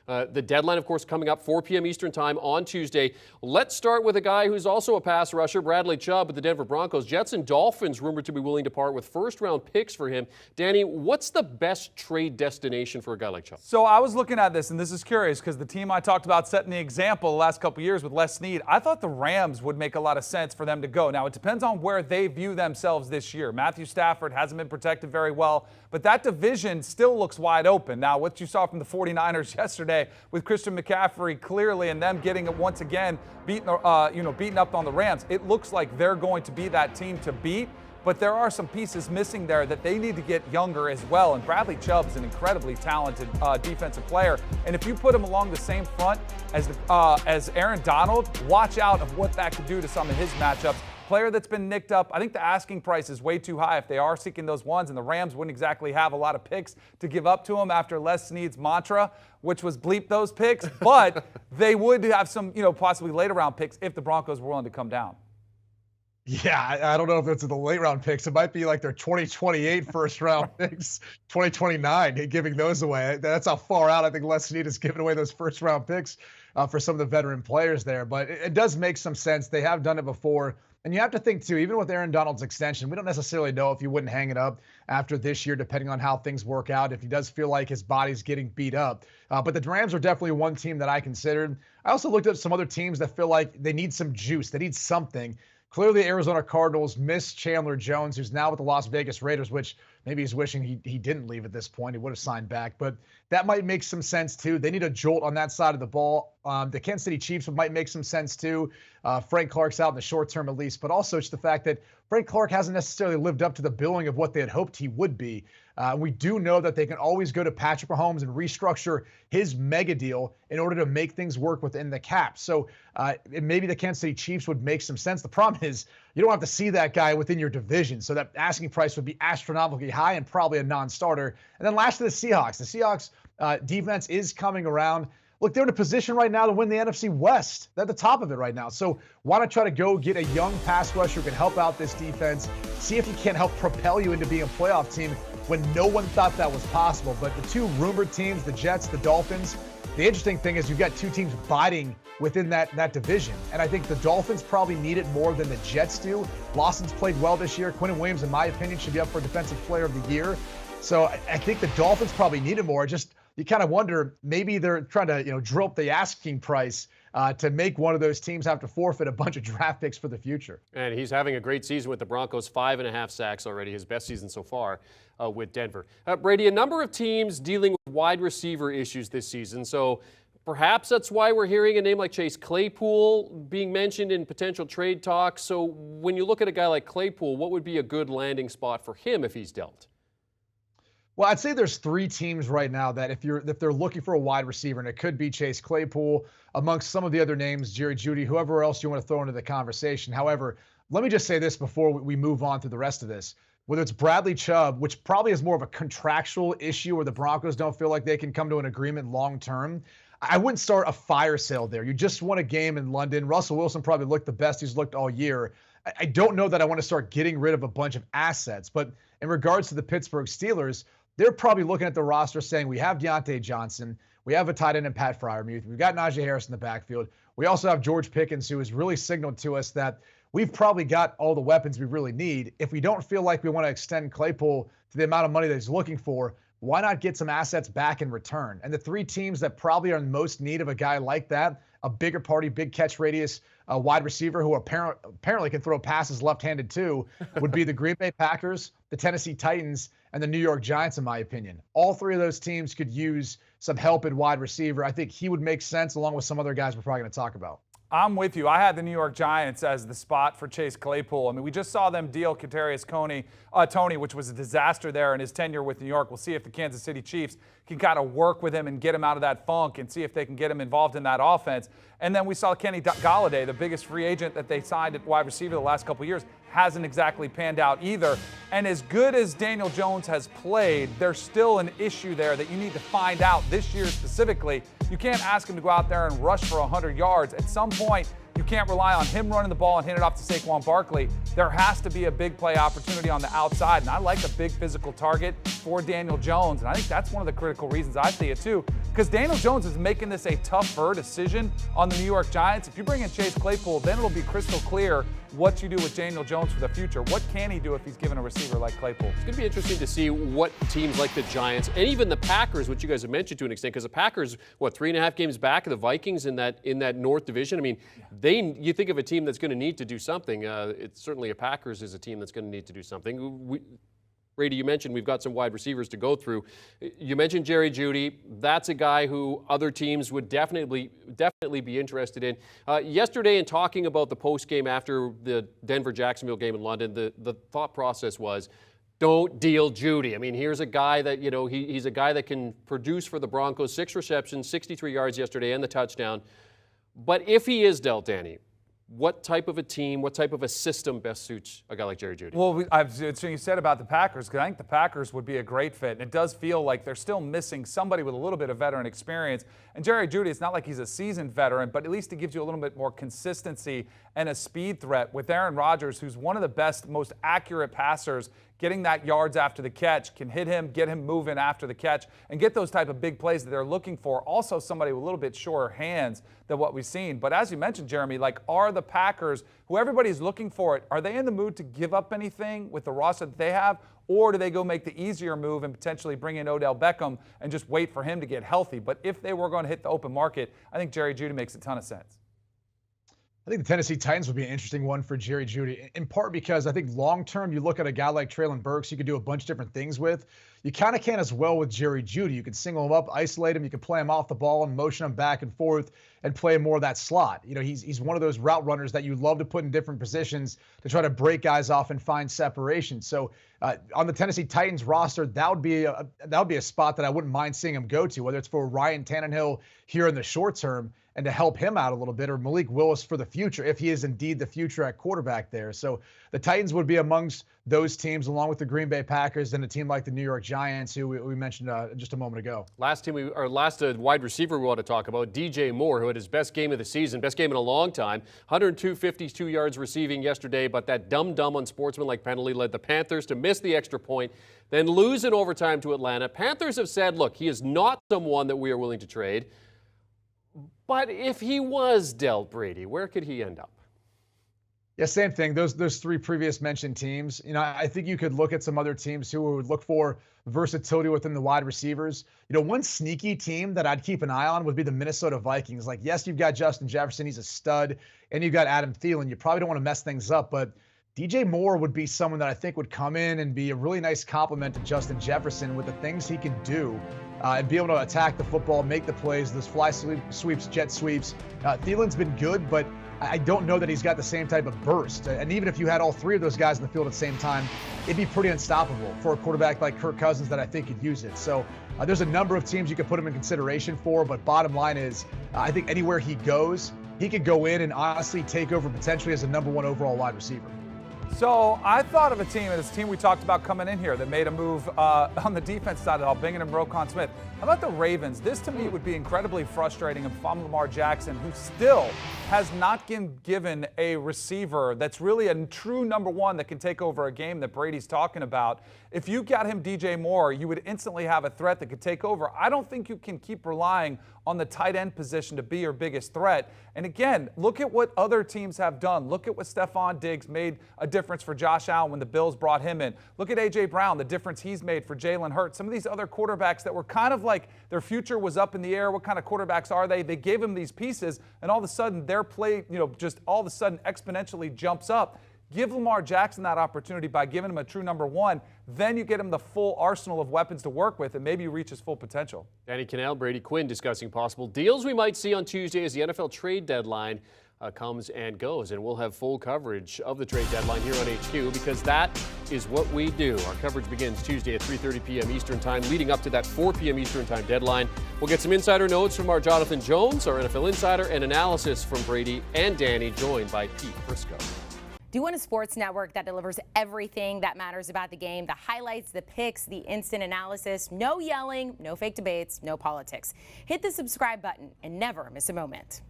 The deadline, of course, coming up 4 p.m. Eastern time on Tuesday. Let's start with a guy who's also a pass rusher, Bradley Chubb with the Denver Broncos. Jets and Dolphins rumored to be willing to part with first-round picks for him. Danny, what's the best trade destination for a guy like Chubb? So I was looking at this, and this is curious because the team I talked about setting the example the last couple of years with Les Snead, I thought the Rams would make a lot of sense for them to go. Now, it depends on where they view themselves this year. Matthew Stafford hasn't been protected very well, but that division still looks wide open. Now, what you saw from the 49ers yesterday with Christian McCaffrey clearly and them getting it once again beaten up on the Rams, it looks like they're going to be that team to beat. But there are some pieces missing there that they need to get younger as well. And Bradley Chubb is an incredibly talented defensive player. And if you put him along the same front as Aaron Donald, watch out of what that could do to some of his matchups. Player that's been nicked up. I think the asking price is way too high if they are seeking those ones, and the Rams wouldn't exactly have a lot of picks to give up to him after Les Snead's mantra, which was bleep those picks. But they would have some, possibly later round picks if the Broncos were willing to come down. Yeah, I don't know if it's the late round picks. It might be like their 2028 first round picks, 2029, giving those away. That's how far out I think Les Snead is giving away those first round picks for some of the veteran players there. But it does make some sense. They have done it before. And you have to think, too, even with Aaron Donald's extension, we don't necessarily know if he wouldn't hang it up after this year, depending on how things work out, if he does feel like his body's getting beat up. But the Rams are definitely one team that I considered. I also looked at some other teams that feel like they need some juice. They need something. Clearly, Arizona Cardinals miss Chandler Jones, who's now with the Las Vegas Raiders, which maybe he's wishing he didn't leave at this point. He would have signed back. But that might make some sense, too. They need a jolt on that side of the ball. The Kansas City Chiefs might make some sense, too. Frank Clark's out in the short term, at least. But also it's the fact that Frank Clark hasn't necessarily lived up to the billing of what they had hoped he would be. We do know that they can always go to Patrick Mahomes and restructure his mega deal in order to make things work within the cap. So maybe the Kansas City Chiefs would make some sense. The problem is you don't have to see that guy within your division. So that asking price would be astronomically high and probably a non-starter. And then lastly, the Seahawks. The Seahawks defense is coming around. Look, they're in a position right now to win the NFC West. They're at the top of it right now. So why not try to go get a young pass rusher who can help out this defense, see if he can help propel you into being a playoff team when no one thought that was possible. But the two rumored teams, the Jets, the Dolphins, the interesting thing is you've got two teams biting within that division. And I think the Dolphins probably need it more than the Jets do. Lawson's played well this year. Quinnen Williams, in my opinion, should be up for Defensive Player of the Year. So I think the Dolphins probably need it more. Just you kind of wonder, maybe they're trying to drill up the asking price to make one of those teams have to forfeit a bunch of draft picks for the future. And he's having a great season with the Broncos, 5.5 sacks already, his best season so far with Denver. Brady, a number of teams dealing with wide receiver issues this season, so perhaps that's why we're hearing a name like Chase Claypool being mentioned in potential trade talks. So when you look at a guy like Claypool, what would be a good landing spot for him if he's dealt? Well, I'd say there's three teams right now that if they're looking for a wide receiver, and it could be Chase Claypool amongst some of the other names, Jerry Jeudy, whoever else you want to throw into the conversation. However, let me just say this before we move on to the rest of this. Whether it's Bradley Chubb, which probably is more of a contractual issue where the Broncos don't feel like they can come to an agreement long term, I wouldn't start a fire sale there. You just won a game in London. Russell Wilson probably looked the best he's looked all year. I don't know that I want to start getting rid of a bunch of assets, but in regards to the Pittsburgh Steelers, they're probably looking at the roster saying, we have Deontay Johnson, we have a tight end in Pat Freiermuth, we've got Najee Harris in the backfield, we also have George Pickens, who has really signaled to us that we've probably got all the weapons we really need. If we don't feel like we want to extend Claypool to the amount of money that he's looking for, why not get some assets back in return? And the three teams that probably are in most need of a guy like that, a bigger party, big catch radius, a wide receiver who apparently can throw passes left-handed too, would be the Green Bay Packers, the Tennessee Titans, and the New York Giants, in my opinion. All three of those teams could use some help at wide receiver. I think he would make sense along with some other guys we're probably going to talk about. I'm with you. I had the New York Giants as the spot for Chase Claypool. I mean, we just saw them deal Kadarius Toney, which was a disaster there in his tenure with New York. We'll see if the Kansas City Chiefs can kind of work with him and get him out of that funk and see if they can get him involved in that offense. And then we saw Kenny Golladay, the biggest free agent that they signed at wide receiver the last couple of years, hasn't exactly panned out either. And as good as Daniel Jones has played, there's still an issue there that you need to find out this year specifically. You can't ask him to go out there and rush for 100 yards. At some point, You can't rely on him running the ball and handing it off to Saquon Barkley. There has to be a big play opportunity on the outside, and I like a big physical target for Daniel Jones, and I think that's one of the critical reasons I see it too, because Daniel Jones is making this a tougher decision on the New York Giants. If you bring in Chase Claypool, then it'll be crystal clear what you do with Daniel Jones for the future. What can he do if he's given a receiver like Claypool? It's going to be interesting to see what teams like the Giants and even the Packers, which you guys have mentioned to an extent, because the Packers, 3.5 games back of the Vikings in that North Division. I mean, you think of a team that's going to need to do something. It's certainly a Packers is a team that's going to need to do something. Brady, you mentioned we've got some wide receivers to go through. You mentioned Jerry Jeudy. That's a guy who other teams would definitely be interested in. Yesterday, in talking about the post game after the Denver-Jacksonville game in London, the thought process was, don't deal Jeudy. I mean, here's a guy that, he's a guy that can produce for the Broncos. 6 receptions, 63 yards yesterday, and the touchdown. But if he is dealt, Danny, what type of a team, what type of a system best suits a guy like Jerry Jeudy? Well, so you said about the Packers, because I think the Packers would be a great fit. And it does feel like they're still missing somebody with a little bit of veteran experience. And Jerry Jeudy, it's not like he's a seasoned veteran, but at least it gives you a little bit more consistency and a speed threat with Aaron Rodgers, who's one of the best, most accurate passers, getting that yards after the catch, can hit him, get him moving after the catch, and get those type of big plays that they're looking for. Also somebody with a little bit shorter hands than what we've seen. But as you mentioned, Jeremy, are the Packers, who everybody's looking for it, are they in the mood to give up anything with the roster that they have? Or do they go make the easier move and potentially bring in Odell Beckham and just wait for him to get healthy? But if they were going to hit the open market, I think Jerry Jeudy makes a ton of sense. I think the Tennessee Titans would be an interesting one for Jerry Jeudy, in part because I think long-term, you look at a guy like Treylon Burks, you could do a bunch of different things with. You kind of can as well with Jerry Jeudy. You can single him up, isolate him, you can play him off the ball and motion him back and forth and play more of that slot. He's one of those route runners that you love to put in different positions to try to break guys off and find separation. So on the Tennessee Titans roster, that would be a spot that I wouldn't mind seeing him go to, whether it's for Ryan Tannehill here in the short term and to help him out a little bit, or Malik Willis for the future, if he is indeed the future at quarterback there. So the Titans would be amongst those teams, along with the Green Bay Packers and a team like the New York Giants, who we mentioned just a moment ago. Last wide receiver we want to talk about, DJ Moore, who had his best game of the season, best game in a long time, 102 52 yards receiving yesterday, but that dumb unsportsmanlike penalty led the Panthers to miss the extra point, then lose in overtime to Atlanta. Panthers have said, look, he is not someone that we are willing to trade. But if he was dealt, Brady, where could he end up? Yeah, same thing. Those 3 previous mentioned teams. I think you could look at some other teams who would look for versatility within the wide receivers. One sneaky team that I'd keep an eye on would be the Minnesota Vikings. Yes, you've got Justin Jefferson, he's a stud, and you've got Adam Thielen. You probably don't want to mess things up, but DJ Moore would be someone that I think would come in and be a really nice complement to Justin Jefferson with the things he can do. And be able to attack the football, make the plays, those fly sweeps, jet sweeps. Thielen's been good, but I don't know that he's got the same type of burst. And even if you had all 3 of those guys in the field at the same time, it'd be pretty unstoppable for a quarterback like Kirk Cousins that I think could use it. So there's a number of teams you could put him in consideration for, but bottom line is I think anywhere he goes, he could go in and honestly take over potentially as a number 1 overall wide receiver. So I thought of a team, and it's a team we talked about coming in here that made a move on the defense side of it, bringing in Roquan Smith. How about the Ravens? This to me would be incredibly frustrating if I'm Lamar Jackson, who still has not been given a receiver that's really a true number 1 that can take over a game that Brady's talking about. If you got him DJ Moore, you would instantly have a threat that could take over. I don't think you can keep relying on the tight end position to be your biggest threat. And again, look at what other teams have done. Look at what Stephon Diggs made a difference for Josh Allen when the Bills brought him in. Look at A.J. Brown, the difference he's made for Jalen Hurts. Some of these other quarterbacks that were kind of like their future was up in the air. What kind of quarterbacks are they? They gave him these pieces, and all of a sudden their play, just all of a sudden exponentially jumps up. Give Lamar Jackson that opportunity by giving him a true number 1. Then you get him the full arsenal of weapons to work with, and maybe you reach his full potential. Danny Kanell, Brady Quinn discussing possible deals we might see on Tuesday as the NFL trade deadline comes and goes. And we'll have full coverage of the trade deadline here on HQ because that is what we do. Our coverage begins Tuesday at 3:30 p.m. Eastern Time, leading up to that 4 p.m. Eastern Time deadline. We'll get some insider notes from our Jonathan Jones, our NFL insider, and analysis from Brady and Danny, joined by Pete Frisco. Do you want a sports network that delivers everything that matters about the game? The highlights, the picks, the instant analysis, no yelling, no fake debates, no politics. Hit the subscribe button and never miss a moment.